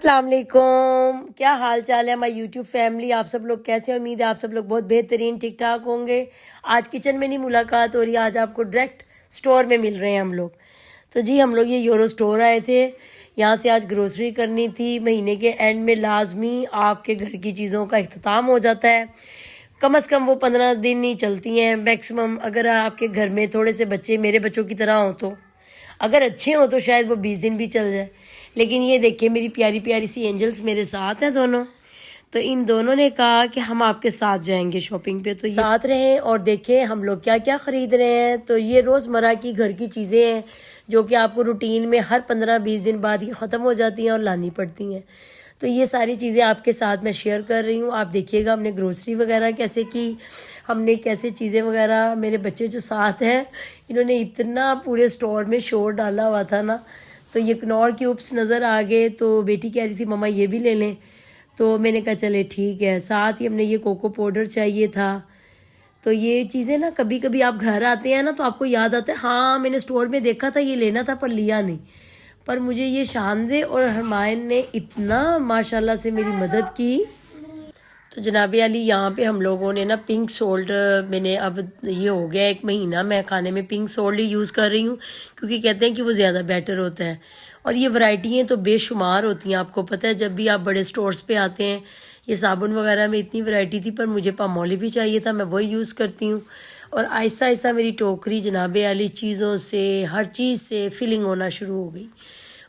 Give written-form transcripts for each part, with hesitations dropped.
अस्सलाम वालेकुम, क्या हाल चाल है हमारी यूट्यूब फैमिली। आप सब लोग कैसे हैं? उम्मीद है आप सब लोग बहुत बेहतरीन ठीक ठाक होंगे। आज किचन में नहीं मुलाकात हो रही, आज आपको डायरेक्ट स्टोर में मिल रहे हैं हम लोग। तो जी हम लोग ये यूरो स्टोर आए थे, यहाँ से आज ग्रोसरी करनी थी। महीने के एंड में लाजमी आपके घर की चीज़ों का इख्तिताम हो जाता है। कम से कम वो 15 दिन ही चलती हैं मैक्सिमम। अगर आपके घर में थोड़े से बच्चे मेरे बच्चों की तरह हो तो, अगर अच्छे हो तो शायद वो 20 दिन भी चल जाए। लेकिन ये देखिए मेरी प्यारी प्यारी सी एंजल्स मेरे साथ हैं दोनों। तो इन दोनों ने कहा कि हम आपके साथ जाएंगे शॉपिंग पे, तो साथ रहें और देखें हम लोग क्या क्या ख़रीद रहे हैं। तो ये रोज़मर्रा की घर की चीज़ें हैं जो कि आपको रूटीन में हर 15-20 दिन बाद ही ख़त्म हो जाती हैं और लानी पड़ती हैं। तो ये सारी चीज़ें आपके साथ मैं शेयर कर रही हूँ। आप देखिएगा हमने ग्रोसरी वगैरह कैसे की, हमने कैसे चीज़ें वगैरह। मेरे बच्चे जो साथ हैं इन्होंने इतना पूरे स्टोर में शोर डाला हुआ था ना। तो ये कनौर क्यूब्स नज़र आ गए, तो बेटी कह रही थी मम्मा ये भी ले लें। तो मैंने कहा चले ठीक है। साथ ही हमने ये कोको पाउडर चाहिए था। तो ये चीज़ें ना कभी कभी आप घर आते हैं ना तो आपको याद आता है, हाँ मैंने स्टोर में देखा था ये लेना था पर लिया नहीं। पर मुझे ये शानजे और हरमायन ने इतना माशाल्लाह से मेरी मदद की। तो जनाब अली यहाँ पे हम लोगों ने ना पिंक सोल्ट, मैंने अब ये हो गया 1 महीना मैं खाने में पिंक सोल्ट ही यूज़ कर रही हूँ, क्योंकि कहते हैं कि वो ज़्यादा बेटर होता है। और ये वैरायटियाँ तो बेशुमार होती हैं, आपको पता है जब भी आप बड़े स्टोर्स पे आते हैं। ये साबुन वगैरह में इतनी वैरायटी थी पर मुझे पामोलिव भी चाहिए था, मैं वही यूज़ करती हूँ। और आहिस्ता आहिस्ता मेरी टोकरी जनाब अली चीज़ों से, हर चीज़ से फिलिंग होना शुरू हो गई।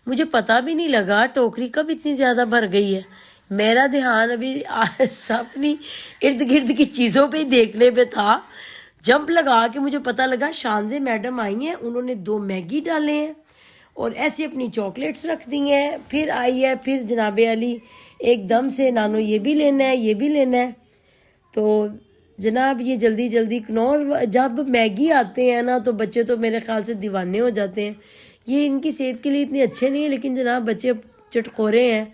मुझे पता भी नहीं लगा टोकरी कब इतनी ज़्यादा भर गई है। मेरा ध्यान अभी अपनी इर्द गिर्द की चीज़ों पे ही देखने पे था। जंप लगा के मुझे पता लगा शानजे मैडम आई हैं, उन्होंने 2 मैगी डाले हैं और ऐसे अपनी चॉकलेट्स रख दी हैं। फिर आई है, फिर जनाब अली एकदम से नानो ये भी लेना है, ये भी लेना है। तो जनाब ये जल्दी जल्दी कनौर जब मैगी आते हैं ना तो बच्चे तो मेरे ख्याल से दीवाने हो जाते हैं। ये इनकी सेहत के लिए इतने अच्छे नहीं है, लेकिन जनाब बच्चे चटखोरे हैं,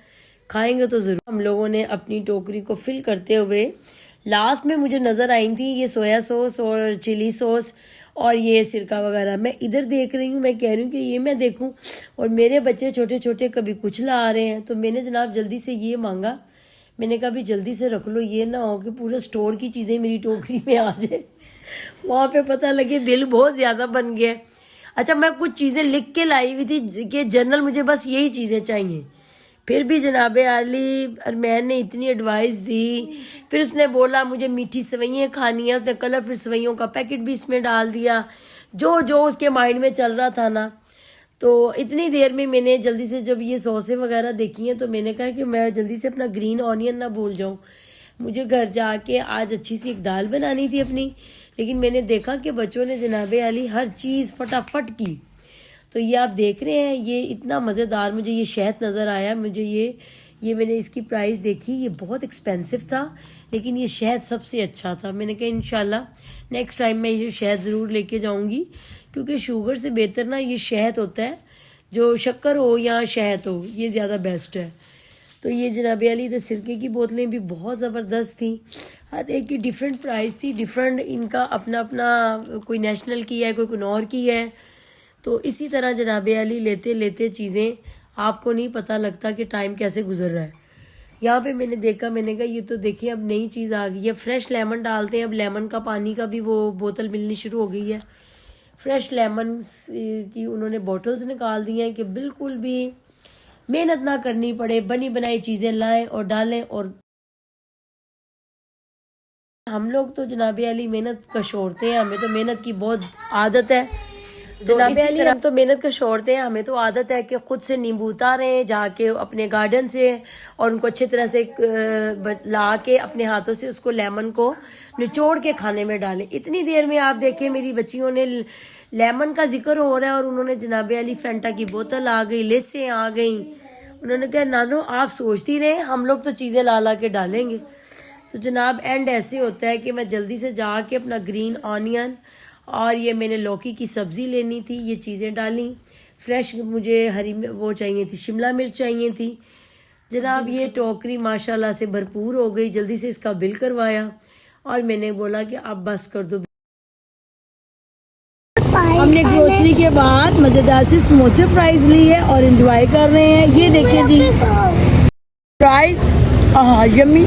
खाएंगे तो ज़रूर। हम लोगों ने अपनी टोकरी को फिल करते हुए लास्ट में मुझे नज़र आई थी ये सोया सॉस और चिली सॉस और ये सिरका वगैरह। मैं इधर देख रही हूँ, मैं कह रही हूँ कि ये मैं देखूँ, और मेरे बच्चे छोटे छोटे कभी कुछ ला रहे हैं। तो मैंने जनाब जल्दी से ये मांगा, मैंने कहा भी जल्दी से रख लो, ये ना हो कि पूरे स्टोर की चीज़ें मेरी टोकरी में आ जाए। वहाँ पे पता लगे बिल बहुत ज़्यादा बन गया। अच्छा मैं कुछ चीज़ें लिख के लाई हुई थी कि जनरल मुझे बस यही चीज़ें चाहिए। फिर भी जनाब आली अरमैन ने इतनी एडवाइस दी। फिर उसने बोला मुझे मीठी सेवइयाँ खानी है, उसने कलरफुल सेवइयों का पैकेट भी इसमें डाल दिया, जो जो उसके माइंड में चल रहा था ना। तो इतनी देर में मैंने जल्दी से जब ये सॉसें वगैरह देखी हैं तो मैंने कहा कि मैं जल्दी से अपना ग्रीन ऑनियन ना भूल जाऊँ। मुझे घर जाके आज अच्छी सी एक दाल बनानी थी अपनी, लेकिन मैंने देखा कि बच्चों ने जनाब आली हर चीज़ फटाफट की। तो ये आप देख रहे हैं, ये इतना मज़ेदार मुझे ये शहद नज़र आया। मुझे ये मैंने इसकी प्राइस देखी, ये बहुत एक्सपेंसिव था लेकिन ये शहद सबसे अच्छा था। मैंने कहा इंशाल्लाह नेक्स्ट टाइम मैं ये शहद ज़रूर लेके जाऊंगी, क्योंकि शुगर से बेहतर ना ये शहद होता है, जो शक्कर हो या शहद हो ये ज़्यादा बेस्ट है। तो ये जनाब अली इधर सिरके की बोतलें भी बहुत ज़बरदस्त थी, हर एक की डिफरेंट प्राइस थी, डिफरेंट इनका अपना अपना, कोई नेशनल की है कोई कनौर की है। तो इसी तरह जनाब अली लेते लेते चीज़ें आपको नहीं पता लगता कि टाइम कैसे गुजर रहा है। यहाँ पे मैंने देखा, मैंने कहा ये तो देखिए अब नई चीज़ आ गई है, फ्रेश लेमन डालते हैं। अब लेमन का पानी का भी वो बोतल मिलनी शुरू हो गई है। फ्रेश लेमन की उन्होंने बॉटल्स निकाल दी हैं कि बिल्कुल भी मेहनत ना करनी पड़े, बनी बनाई चीज़ें लाएं और डालें। और हम लोग तो जनाब अली मेहनत का शोरते हैं, हमें तो मेहनत की बहुत आदत है। जनाब अली हम तो मेहनत का शोरते हैं, हमें तो आदत है कि खुद से नींबू उतारें जाके अपने गार्डन से और उनको अच्छी तरह से ला के अपने हाथों से उसको लेमन को निचोड़ के खाने में डालें। इतनी देर में आप देखें मेरी बच्चियों ने लेमन का जिक्र हो रहा है और उन्होंने जनाब अली फेंटा की बोतल आ गई, लेसें आ गई। उन्होंने कहा नानो आप सोचती रहे, हम लोग तो चीज़ें ला ला के डालेंगे। तो जनाब एंड ऐसे होता है कि मैं जल्दी से जाके अपना ग्रीन ऑनियन और ये मैंने लौकी की सब्ज़ी लेनी थी, ये चीज़ें डाली। फ्रेश मुझे हरी वो चाहिए थी, शिमला मिर्च चाहिए थी। जनाब ये टोकरी माशाल्लाह से भरपूर हो गई। जल्दी से इसका बिल करवाया और मैंने बोला कि अब बस कर दो। हमने ग्रोसरी के बाद मज़ेदार से समोसे फ्राइज ली है और एंजॉय कर रहे हैं। ये देखिए जी फ्राइज, हाँ यम्मी,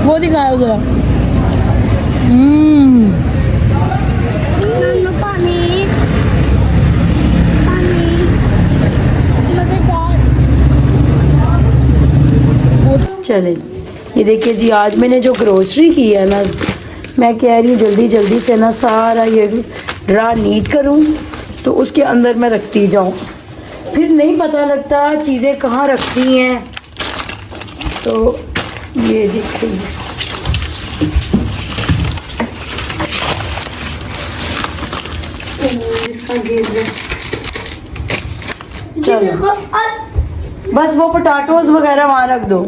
वो दिखाओ जरा। चले, ये देखिए जी, आज मैंने जो ग्रोसरी की है ना, मैं कह रही हूँ जल्दी जल्दी से ना सारा ये ड्रा नीट करूँ तो उसके अंदर मैं रखती जाऊँ, फिर नहीं पता लगता चीज़ें कहाँ रखती हैं। तो ये देखिए, इसका गेट है। चलो बस वो पोटैटोज वगैरह वहाँ रख दो।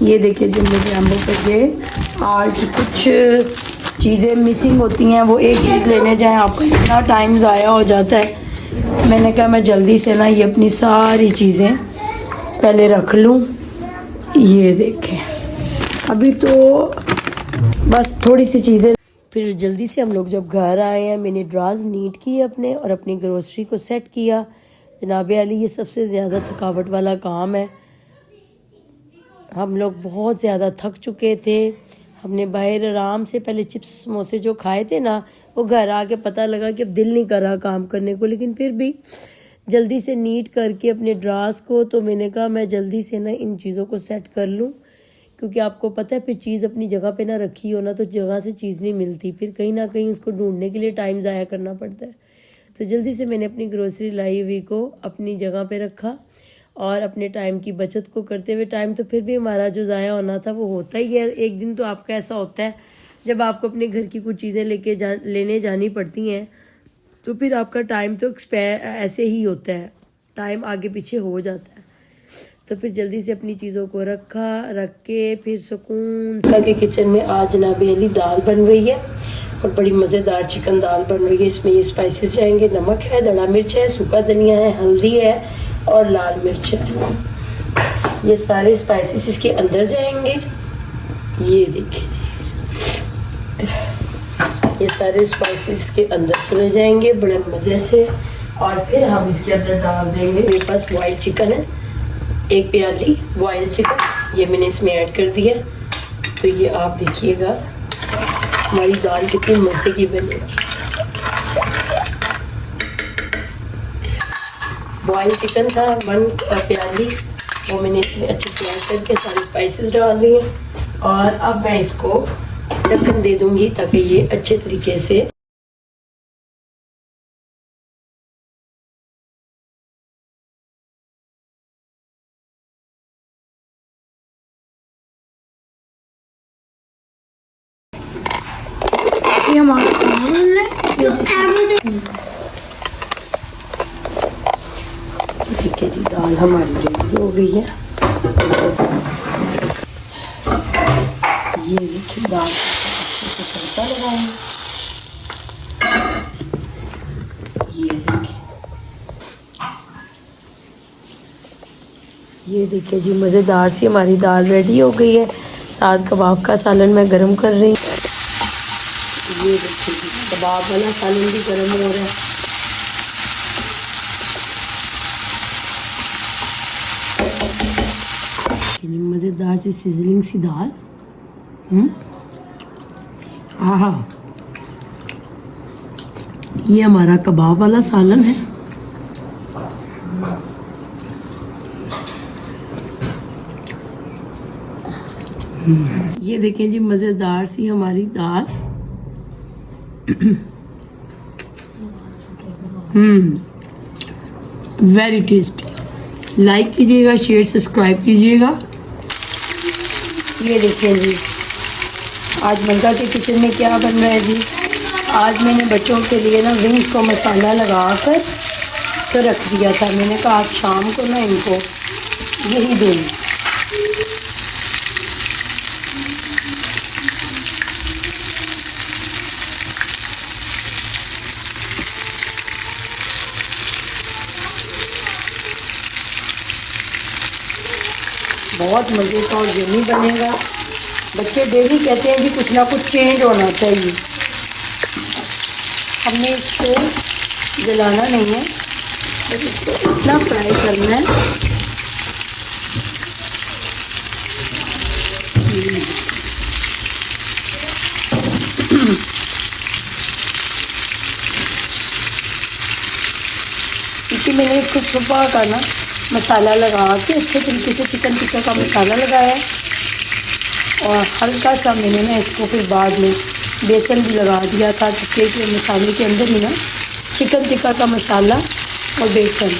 ये देखिए जी, मुझे अम्बो पे ये आज कुछ चीज़ें मिसिंग होती हैं, वो एक चीज़ लेने जाएं आपका इतना टाइम ज़ाया हो जाता है। मैंने कहा मैं जल्दी से ना ये अपनी सारी चीज़ें पहले रख लूँ। ये देखें, अभी तो बस थोड़ी सी चीज़ें। फिर जल्दी से हम लोग जब घर आए हैं, मैंने ड्राज नीट किए अपने और अपनी ग्रोसरी को सेट किया। जनाब अली, ये सबसे ज़्यादा थकावट वाला काम है। हम लोग बहुत ज़्यादा थक चुके थे। हमने बाहर आराम से पहले चिप्स समोसे जो खाए थे ना, वो घर आके पता लगा कि अब दिल नहीं कर रहा काम करने को, लेकिन फिर भी जल्दी से नीट करके अपने ड्रास को, तो मैंने कहा मैं जल्दी से ना इन चीज़ों को सेट कर लूँ, क्योंकि आपको पता है फिर चीज़ अपनी जगह पे ना रखी हो ना तो जगह से चीज़ नहीं मिलती, फिर कहीं ना कहीं उसको ढूंढने के लिए टाइम ज़ाया करना पड़ता है। तो जल्दी से मैंने अपनी ग्रोसरी लाई हुई को अपनी जगह पे रखा और अपने टाइम की बचत को करते हुए, टाइम तो फिर भी हमारा जो ज़ाया होना था वो होता ही है। एक दिन तो आपका ऐसा होता है जब आपको अपने घर की कुछ चीज़ें लेने जानी पड़ती हैं, तो फिर आपका टाइम तो ऐसे ही होता है, टाइम आगे पीछे हो जाता है। तो फिर जल्दी से अपनी चीज़ों को रख के फिर सुकून सा के किचन में आज जनाब अली दाल बन रही है और बड़ी मज़ेदार चिकन दाल बन रही है। इसमें ये स्पाइसेस जाएंगे, नमक है, दड़ा मिर्च है, सूखा धनिया है, हल्दी है और लाल मिर्च है। ये सारे स्पाइसेस इसके अंदर जाएंगे। ये देखिए जी, ये सारे स्पाइसेस इसके अंदर चले जाएंगे बड़े मज़े से, और फिर हम इसके अंदर डाल देंगे। मेरे पास बॉइल्ड चिकन है, एक प्याली बॉइल्ड चिकन, ये मैंने इसमें ऐड कर दिया। तो ये आप देखिएगा हमारी दाल कितनी मज़े की बनेगी। बॉइल्ड चिकन था 1 प्याली, वो मैंने इसमें अच्छे से ऐड करके सारे स्पाइसेस डाल दिए और अब मैं इसको ढक्कन दे दूंगी ताकि ये अच्छे तरीके से ठीक है जी, दाल हमारी रेडी हो गई है। ये देखिए दाल अच्छे से तड़का लगाएंगे। ये देखिए जी, मज़ेदार सी हमारी दाल रेडी हो गई है। साथ कबाब का सालन मैं गरम कर रही हूँ। ये देखिए जी, कबाब वाला सालन भी गरम हो रहा है। मज़ेदार सी सिजलिंग सी दाल। आहा, ये हमारा कबाब वाला सालन है। ये देखें जी, मज़ेदार सी हमारी दाल। Very tasty. लाइक कीजिएगा, शेयर सब्सक्राइब कीजिएगा। ये देखें जी, आज मलका के किचन में क्या बन रहा है जी। आज मैंने बच्चों के लिए ना विंग्स को मसाला लगा कर तो रख दिया था। मैंने कहा आज शाम को ना इनको यही दूँगी। बहुत मज़े का और यम्मी बनेगा। बच्चे डेली कहते हैं जी कुछ ना कुछ चेंज होना चाहिए। हमने इसको जलाना नहीं है, बस इसको इतना फ्राई करना है क्योंकि मैंने इसको छुपा कर ना मसाला लगा के अच्छे तरीके से चिकन टिक्का का मसाला लगाया और हल्का सा मैंने ना इसको फिर बाद में बेसन भी लगा दिया था टिक्के के मसाले के अंदर ही ना, चिकन टिक्का का मसाला और बेसन।